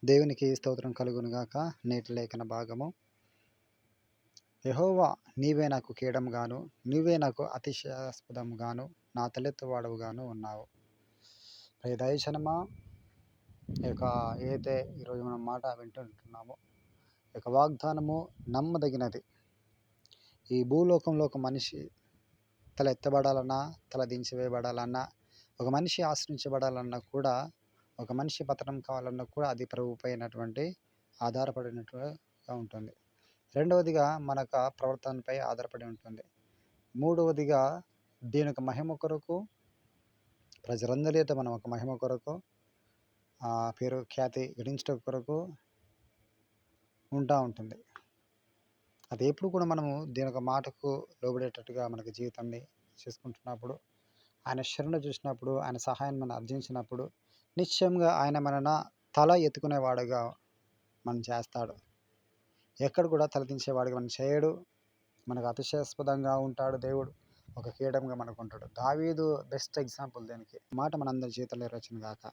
దేవునికి స్తోత్రం కలుగును గాక. నేటి లేఖన భాగము. యెహోవా నీవే నాకు కీడముగాను, నీవే నాకు అతిశయాస్పదముగాను, నా తలెత్తువాడవుగాను ఉన్నావు. ప్రియ దైవజనమా, ఈ యొక్క ఏదైతే ఈరోజు మనం మాట వింటుంటున్నామో, ఈ యొక్క వాగ్దానము నమ్మదగినది. ఈ భూలోకంలో ఒక మనిషి తల ఎత్తబడాలన్నా, తల దించివేయబడాలన్నా, ఒక మనిషి ఆశ్రయించబడాలన్నా కూడా, ఒక మనిషి పతనం కావాలన్నా కూడా అది ప్రభువుపై అయినటువంటి ఆధారపడినట్టుగా ఉంటుంది. రెండవదిగా మన యొక్క ప్రవర్తనపై ఆధారపడి ఉంటుంది. మూడవదిగా దీని యొక్క మహిమ కొరకు, ప్రజలందరి ఎదుట మనం ఒక మహిమ కొరకు, పేరు ఖ్యాతి గడించడం కొరకు ఉంటుంది. అది ఎప్పుడు కూడా మనము దీని యొక్క మాటకు లోబడేటట్టుగా మనకి జీవితాన్ని చేసుకుంటున్నప్పుడు, ఆయన శరణు చూసినప్పుడు, ఆయన సహాయాన్ని మనం అర్జించినప్పుడు, నిశ్చయంగా ఆయన మనన తల ఎత్తుకునేవాడుగా మనం చేస్తాడు. ఎక్కడ కూడా తలదించేవాడుగా మనం చేయడు. మనకు అతిశయాస్పదంగా ఉంటాడు దేవుడు. ఒక కీడంగా మనకు ఉంటాడు. దావీదు బెస్ట్ ఎగ్జాంపుల్ దీనికి. మాట మనందరి జీవితంలో నెరవేర్చును గాక.